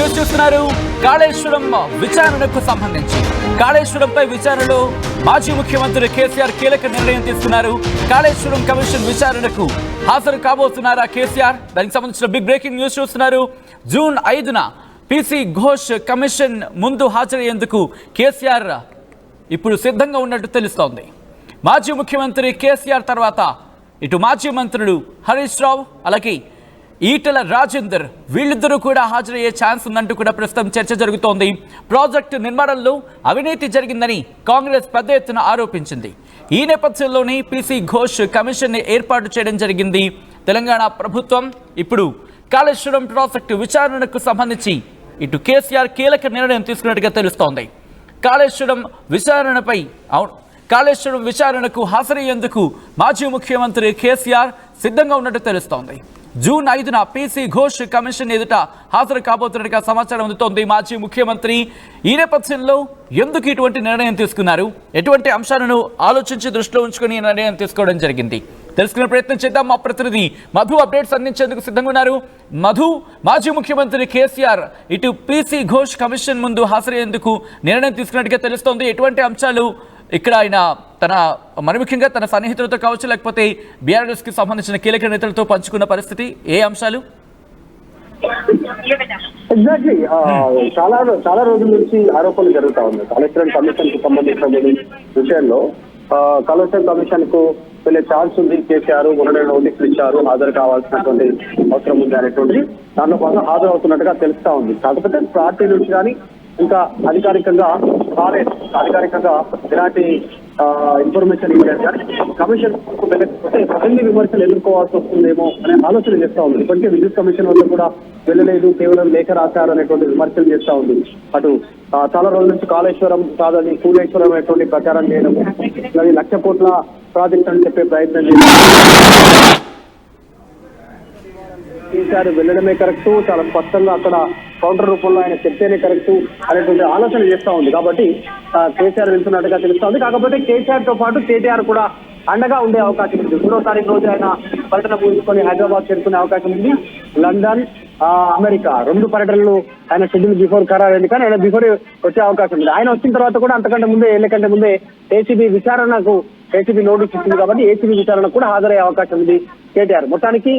News చూస్తున్నారు. కాళేశ్వరం విచారణకు సంబంధించి కాళేశ్వరంపై విచారణలో మాజీ ముఖ్యమంత్రి కేసీఆర్ కీలక నిర్ణయం తీసుకున్నారు. కాళేశ్వరం కమిషన్ విచారణకు హాజరు కాబోతున్నారా కేసీఆర్? దానికి సంబంధించిన బిగ్ బ్రేకింగ్ న్యూస్ చూస్తున్నారు. జూన్ 5న పీసీ ఘోష్ కమిషన్ ముందు హాజరయ్యేందుకు కేసీఆర్ ఇప్పుడు సిద్ధంగా ఉన్నట్టు తెలుస్తోంది. మాజీ ముఖ్యమంత్రి కేసీఆర్ తర్వాత ఇటు మాజీ మంత్రులు హరీష్ రావు అలాగే ఈటెల రాజేందర్ వీళ్ళిద్దరూ కూడా హాజరయ్యే ఛాన్స్ ఉందంటూ కూడా ప్రస్తుతం చర్చ జరుగుతోంది. ప్రాజెక్టు నిర్మాణంలో అవినీతి జరిగిందని కాంగ్రెస్ పెద్ద ఎత్తున ఆరోపించింది. ఈ నేపథ్యంలోనే పీసీ ఘోష్ కమిషన్ ఏర్పాటు చేయడం జరిగింది. తెలంగాణ ప్రభుత్వం ఇప్పుడు కాళేశ్వరం ప్రాజెక్టు విచారణకు సంబంధించి ఇటు కేసీఆర్ కీలక నిర్ణయం తీసుకున్నట్టుగా తెలుస్తోంది. కాళేశ్వరం విచారణకు హాజరయ్యేందుకు మాజీ ముఖ్యమంత్రి కేసీఆర్ సిద్ధంగా ఉన్నట్టు తెలుస్తోంది. జూన్ 5న పీసీ ఘోష్ కమిషన్ ఎదుట హాజరు కాబోతున్నట్టుగా సమాచారం అందుతోంది మాజీ ముఖ్యమంత్రి. ఈ నేపథ్యంలో ఎందుకు ఇటువంటి నిర్ణయం తీసుకున్నారు, ఎటువంటి అంశాలను ఆలోచించి దృష్టిలో ఉంచుకొని నిర్ణయం తీసుకోవడం జరిగింది తెలుసుకునే ప్రయత్నం చేద్దాం. మా ప్రతినిధి మధు అప్డేట్స్ అందించేందుకు సిద్ధంగా ఉన్నారు. మధు, మాజీ ముఖ్యమంత్రి కేసీఆర్ ఇటు పీసీ ఘోష్ కమిషన్ ముందు హాజరయ్యేందుకు నిర్ణయం తీసుకున్నట్టుగా తెలుస్తోంది. ఎటువంటి అంశాలు ఇక్కడ ఆయన మరి ముఖ్యంగా తన సన్నిహితులతో కావచ్చు లేకపోతే బీఆర్ఎస్కి సంబంధించిన కీలక నేతలతో పంచుకున్న పరిస్థితి, ఏ అంశాలు? ఎగ్జాక్ట్లీ చాలా రోజుల నుంచి ఆరోపణలు జరుగుతా ఉన్నాయి కాళేశ్వరం కమిషన్ కు సంబంధించిన విషయంలో. కాళేశ్వరం కమిషన్ కు వెళ్ళే ఛాన్స్ ఉంది. కేసీఆర్ మొన్న నోటీసులు ఇచ్చారు, హాజరు కావాల్సినటువంటి అవసరం ఉంది అనేటువంటి దాంట్లో కోసం హాజరవుతున్నట్టుగా తెలుస్తా ఉంది. కాకపోతే పార్టీ నుంచి కానీ ఇంకా అధికారికంగా ఇలాంటి ఇన్ఫర్మేషన్ ఇవ్వలేదు. కానీ కమిషన్ వెళ్ళకపోతే మరిన్ని విమర్శలు ఎదుర్కోవాల్సి వస్తుందేమో అనే ఆలోచన చేస్తా ఉంది. ఇప్పటికే విద్యుత్ కమిషన్ వల్ల కూడా వెళ్ళలేదు, కేవలం లేఖ రాశారు అనేటువంటి విమర్శలు చేస్తా ఉంది. అటు చాలా రోజుల నుంచి కాళేశ్వరం కాదని కూలేశ్వరం అనేటువంటి ప్రచారం చేయడం, అది 1,00,000 కోట్ల ప్రాజెక్ట్ అని చెప్పే ప్రయత్నం చేయడం, కేసీఆర్ వెళ్ళడమే కరెక్ట్, చాలా స్పష్టంగా అక్కడ కౌంటర్ రూపంలో ఆయన చెప్తేనే కరెక్ట్ అనేటువంటి ఆలోచన చేస్తా ఉంది. కాబట్టి కేసీఆర్ వెళ్తున్నట్టుగా తెలుస్తా ఉంది. కాకపోతే కేసీఆర్ తో పాటు కేటీఆర్ కూడా అండగా ఉండే అవకాశం ఉంది. 3వ తారీఖు రోజు ఆయన పర్యటన పూర్చుకొని హైదరాబాద్ చేరుకునే అవకాశం ఉంది. లండన్, అమెరికా 2 పర్యటనలు ఆయన షెడ్యూల్ బిఫోర్ ఖరారైంది. కానీ ఆయన బిఫోర్ వచ్చే అవకాశం ఉంది. ఆయన వచ్చిన తర్వాత కూడా అంతకంటే ముందే ఏళ్ళకంటే ముందే ఏసీబీ నోటీస్ ఇచ్చింది. కాబట్టి ఏసీబీ విచారణకు కూడా హాజరయ్యే అవకాశం ఉంది కేటీఆర్. మొత్తానికి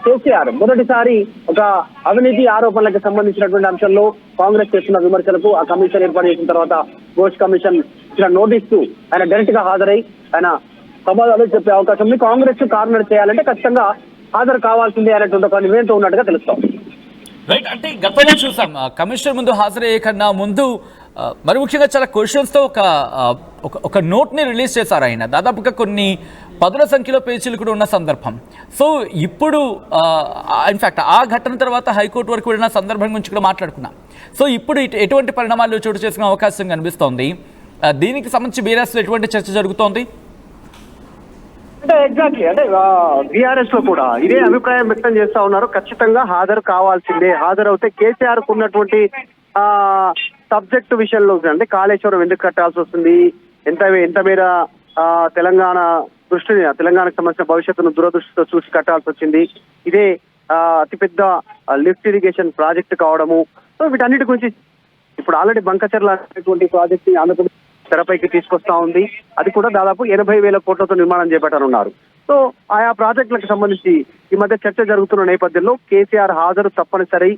కేసీఆర్ మొదటిసారి ఒక అవినీతి ఆరోపణలకు సంబంధించినటువంటి అంశంలో కాంగ్రెస్ చేస్తున్న విమర్శలకు ఆ కమిషన్ ఏర్పాటు చేసిన తర్వాత ఘోష్ కమిషన్ ఇచ్చిన నోటీసు ఆయన డైరెక్ట్ గా హాజరై ఆయన సమాధానం చెప్పే అవకాశం ఉంది. కాంగ్రెస్ కార్నర్ చేయాలంటే ఖచ్చితంగా హాజరు కావాల్సిందే అనేటువంటి ఒక నిర్ణయంతో ఉన్నట్టుగా తెలుస్తాం. రైట్, అంటే గతంలో చూసాం కమిషన్ ముందు హాజరయ్యే కన్నా ముందు మరి ముఖ్యంగా చాలా క్వశ్చన్స్తో ఒక నోట్ని రిలీజ్ చేశారు ఆయన. దాదాపుగా కొన్ని 10ల సంఖ్యలో పేజీలు కూడా ఉన్న సందర్భం. సో ఇప్పుడు ఇన్ఫ్యాక్ట్ ఆ ఘటన తర్వాత హైకోర్టు వరకు వెళ్ళిన సందర్భం గురించి కూడా మాట్లాడుకున్నాం. సో ఇప్పుడు ఎటువంటి పరిణామాలు చోటు చేసుకునే అవకాశం కనిపిస్తోంది? దీనికి సంబంధించి బీఆర్ఎస్లో ఎటువంటి చర్చ జరుగుతోంది? అంటే ఎగ్జాక్ట్లీ అంటే బీఆర్ఎస్ లో కూడా ఇదే అభిప్రాయం వ్యక్తం చేస్తా ఉన్నారు. ఖచ్చితంగా హాజరు కావాల్సిందే, హాజరవుతే కేసీఆర్ కు ఉన్నటువంటి సబ్జెక్టు విషయంలో అంటే కాళేశ్వరం ఎందుకు కట్టాల్సి వస్తుంది, ఎంత మేర తెలంగాణకు సంబంధించిన భవిష్యత్తును దురదృష్టితో చూసి కట్టాల్సి వచ్చింది, ఇదే అతిపెద్ద లిఫ్ట్ ఇరిగేషన్ ప్రాజెక్టు కావడము. సో వీటన్నిటి గురించి ఇప్పుడు ఆల్రెడీ బంకచర్ల అనేటువంటి ప్రాజెక్ట్ ని ఆంధ్రప్రదేశ్ తెరపైకి తీసుకొస్తా ఉంది. అది కూడా దాదాపు 80,000 కోట్లతో నిర్మాణం చేపట్టనున్నారు. సో ఆయా ప్రాజెక్టులకు సంబంధించి ఈ మధ్య చర్చ జరుగుతున్న నేపథ్యంలో కేసీఆర్ హాజరు తప్పనిసరి,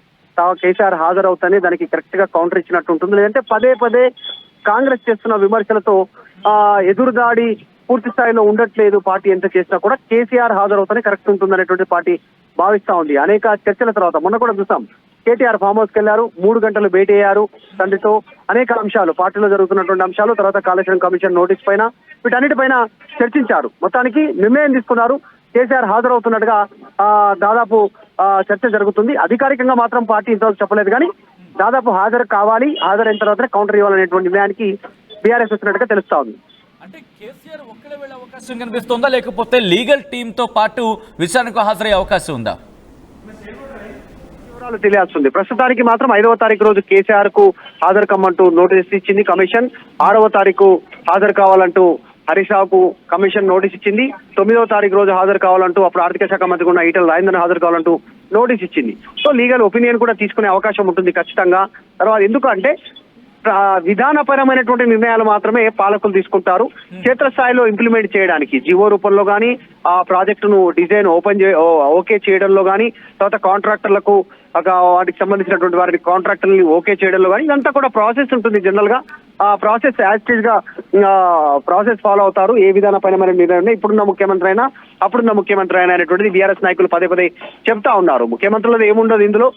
కేసీఆర్ హాజరవుతానే దానికి కరెక్ట్ గా కౌంటర్ ఇచ్చినట్టు ఉంటుంది. లేదంటే పదే కాంగ్రెస్ చేస్తున్న విమర్శలతో ఎదురుదాడి పూర్తి స్థాయిలో ఉండట్లేదు. పార్టీ ఎంత చేసినా కూడా కేసీఆర్ హాజరవుతానే కరెక్ట్ ఉంటుంది అనేటువంటి పార్టీ భావిస్తా ఉంది. అనేక చర్చల తర్వాత మొన్న కూడా చూసాం, కేటీఆర్ ఫామ్ హౌస్కి వెళ్లారు, 3 గంటలు భేటీ అయ్యారు తండ్రితో. అనేక అంశాలు, పార్టీలో జరుగుతున్నటువంటి అంశాలు, తర్వాత కాళేశ్వరం కమిషన్ నోటీస్ పైన, వీటన్నిటిపైన చర్చించారు. మొత్తానికి నిర్ణయం తీసుకున్నారు. కేసీఆర్ హాజరవుతున్నట్టుగా దాదాపు చర్చ జరుగుతుంది. అధికారికంగా మాత్రం పార్టీ ఇంతవరకు చెప్పలేదు. కానీ దాదాపు హాజరైన తర్వాత కౌంటర్ ఇవ్వాలనేటువంటి నిర్ణయానికి బీఆర్ఎస్ వచ్చినట్టుగా తెలుస్తా ఉంది. అంటే కేసీఆర్ ఒక్కడే వెళ్ళే అవకాశం కనిపిస్తుందా, లేకపోతే లీగల్ టీమ్ తో పాటు విచారణకు హాజరయ్యే అవకాశం ఉందా? వివరాలు తెలియాల్సింది. ప్రస్తుతానికి మాత్రం 5వ తారీఖు రోజు కేసీఆర్ కు హాజరు కమ్మంటూ నోటీస్ ఇచ్చింది కమిషన్. 6వ తారీఖు హాజరు కావాలంటూ హరీష్ రావుకు కమిషన్ నోటీస్ ఇచ్చింది. 9వ తారీఖు రోజు హాజరు కావాలంటూ అప్పుడు ఆర్థిక శాఖ మంత్రి ఉన్న ఈటెల రాజేందర్ హాజరు కావాలంటూ నోటీస్ ఇచ్చింది. సో లీగల్ ఒపీనియన్ కూడా తీసుకునే అవకాశం ఉంటుంది ఖచ్చితంగా. తర్వాత ఎందుకంటే విధానపరమైనటువంటి నిర్ణయాలు మాత్రమే పాలకులు తీసుకుంటారు. క్షేత్రస్థాయిలో ఇంప్లిమెంట్ చేయడానికి జీవో రూపంలో కానీ ఆ ప్రాజెక్టును డిజైన్ ఓకే చేయడంలో కానీ, తర్వాత కాంట్రాక్టర్లకు వాటికి సంబంధించినటువంటి వారి కాంట్రాక్టర్ని ఓకే చేయడంలో కానీ ఇదంతా కూడా ప్రాసెస్ ఉంటుంది. జనరల్ గా ఆ ప్రాసెస్ యాజ్ గా ప్రాసెస్ ఫాలో అవుతారు. ఏ విధానపరమైన నిర్ణయం ఇప్పుడున్న ముఖ్యమంత్రి అయినా అప్పుడున్న ముఖ్యమంత్రి అయినా అనేటువంటిది బీఆర్ఎస్ నాయకులు పదే పదే చెప్తా ఉన్నారు. ముఖ్యమంత్రులు ఏముండదు ఇందులో,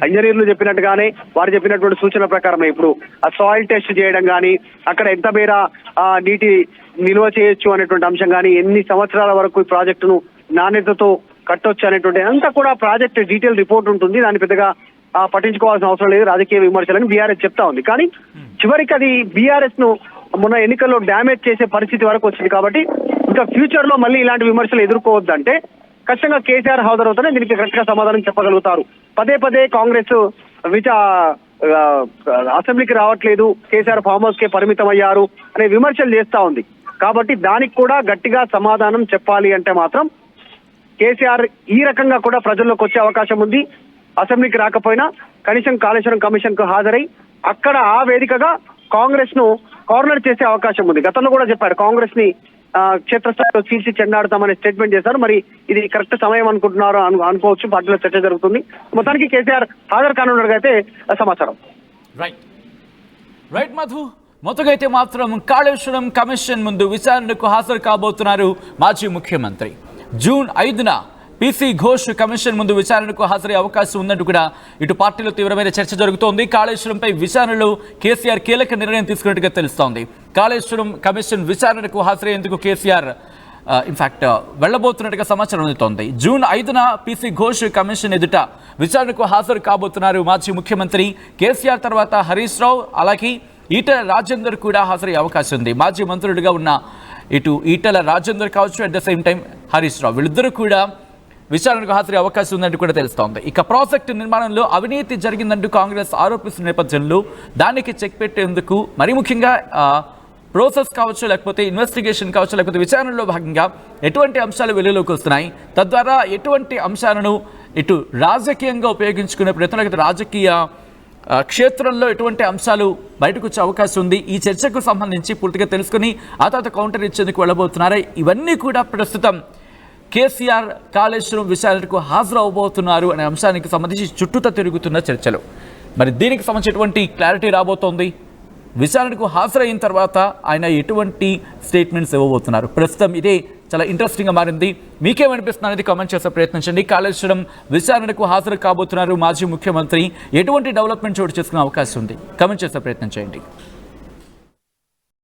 ఇంజనీర్లు చెప్పినట్టుగానే వారు చెప్పినటువంటి సూచన ప్రకారమే ఇప్పుడు ఆ సాయిల్ టెస్ట్ చేయడం కానీ, అక్కడ ఎంత మేర నీటి నిల్వ చేయొచ్చు అనేటువంటి అంశం కానీ, ఎన్ని సంవత్సరాల వరకు ఈ ప్రాజెక్టును నాణ్యతతో కట్టొచ్చు అనేటువంటి అంతా కూడా ప్రాజెక్ట్ డీటెయిల్ రిపోర్ట్ ఉంటుంది. దాన్ని పెద్దగా పట్టించుకోవాల్సిన అవసరం లేదు, రాజకీయ విమర్శలని బీఆర్ఎస్ చెప్తా ఉంది. కానీ చివరికి అది బీఆర్ఎస్ ను మొన్న ఎన్నికల్లో డ్యామేజ్ చేసే పరిస్థితి వరకు వచ్చింది. కాబట్టి ఇంకా ఫ్యూచర్ లో మళ్ళీ ఇలాంటి విమర్శలు ఎదుర్కోవద్దంటే ఖచ్చితంగా కేసీఆర్ హాజరవుతానే దీనికి కరెక్ట్ గా సమాధానం చెప్పగలుగుతారు. పదే పదే కాంగ్రెస్ అసెంబ్లీకి రావట్లేదు, కేసీఆర్ ఫామ్ హౌస్ కే పరిమితం అయ్యారు అనే విమర్శలు చేస్తా ఉంది. కాబట్టి దానికి కూడా గట్టిగా సమాధానం చెప్పాలి అంటే మాత్రం కేసీఆర్ ఈ రకంగా కూడా ప్రజల్లోకి వచ్చే అవకాశం ఉంది. అసెంబ్లీకి రాకపోయినా కనీసం కాళేశ్వరం కమిషన్ కు హాజరై అక్కడ ఆ వేదికగా కాంగ్రెస్ ను కార్నర్ చేసే అవకాశం ఉంది. గతంలో కూడా చెప్పారు కాంగ్రెస్ ని క్షేత్రస్థాయిలో చీల్చి చెండాడుతామనే స్టేట్మెంట్ చేశారు. మరి ఇది కరెక్ట్ సమయం అనుకుంటున్నారు అనుకోవచ్చు. పార్టీలో చర్చ జరుగుతుంది. మొత్తానికి కేసీఆర్ హాజరు కానున్నట్టుగా అయితే సమాచారం. రైట్ మధు, మొత్తగా అయితే మాత్రం కాళేశ్వరం కమిషన్ ముందు విచారణకు హాజరు కాబోతున్నారు మాజీ ముఖ్యమంత్రి. జూన్ 5న పీసీ ఘోష్ కమిషన్ ముందు విచారణకు హాజరయ్యే అవకాశం ఉందంటూ కూడా ఇటు పార్టీలో తీవ్రమైన చర్చ జరుగుతోంది. కాళేశ్వరంపై విచారణలో కేసీఆర్ కీలక నిర్ణయం తీసుకున్నట్టుగా తెలుస్తోంది. కాళేశ్వరం కమిషన్ విచారణకు హాజరయ్యేందుకు కేసీఆర్ ఇన్ఫాక్ట్ వెళ్లబోతున్నట్టుగా సమాచారం అందుతోంది. జూన్ 5న పీసీ ఘోష్ కమిషన్ ఎదుట విచారణకు హాజరు కాబోతున్నారు మాజీ ముఖ్యమంత్రి. కేసీఆర్ తర్వాత హరీష్ రావు అలాగే ఈటెల రాజేందర్ కూడా హాజరయ్యే అవకాశం ఉంది. మాజీ మంత్రులుగా ఉన్న ఇటు ఈటెల రాజేందర్ కావచ్చు, at the same time Harish Rao, వీళ్ళిద్దరూ కూడా విచారణకు హాజరయ్యే అవకాశం ఉందంటూ కూడా తెలుస్తోంది. ఇక ప్రాజెక్టు నిర్మాణంలో అవినీతి జరిగిందంటూ కాంగ్రెస్ ఆరోపిస్తున్న నేపథ్యంలో దానికి చెక్ పెట్టేందుకు మరీ ముఖ్యంగా ప్రాసెస్ కావచ్చు, లేకపోతే ఇన్వెస్టిగేషన్ కావచ్చు, లేకపోతే విచారణలో భాగంగా ఎటువంటి అంశాలు వెలుగులోకి వస్తున్నాయి, తద్వారా ఎటువంటి అంశాలను ఇటు రాజకీయంగా ఉపయోగించుకునే ప్రయత్నం, రాజకీయ క్షేత్రంలో ఎటువంటి అంశాలు బయటకు వచ్చే అవకాశం ఉంది, ఈ చర్చకు సంబంధించి పూర్తిగా తెలుసుకుని ఆ తర్వాత కౌంటర్ ఇచ్చేందుకు వెళ్ళబోతున్నారా, ఇవన్నీ కూడా ప్రస్తుతం కేసీఆర్ కాళేశ్వరం విచారణకు హాజరు అవబోతున్నారు అనే అంశానికి సంబంధించి చుట్టూతా తిరుగుతున్న చర్చలు. మరి దీనికి సంబంధించినటువంటి క్లారిటీ రాబోతోంది. విచారణకు హాజరైన తర్వాత ఆయన ఎటువంటి స్టేట్మెంట్స్ ఇవ్వబోతున్నారు, ప్రస్తుతం ఇదే చాలా ఇంట్రెస్టింగ్గా మారింది. మీకేమనిపిస్తుంది అనేది కామెంట్ చేసే ప్రయత్నించండి. కాళేశ్వరం విచారణకు హాజరు కాబోతున్నారు మాజీ ముఖ్యమంత్రి, ఎటువంటి డెవలప్మెంట్ చోటు చేసుకునే అవకాశం ఉంది కామెంట్ చేసే ప్రయత్నం చేయండి.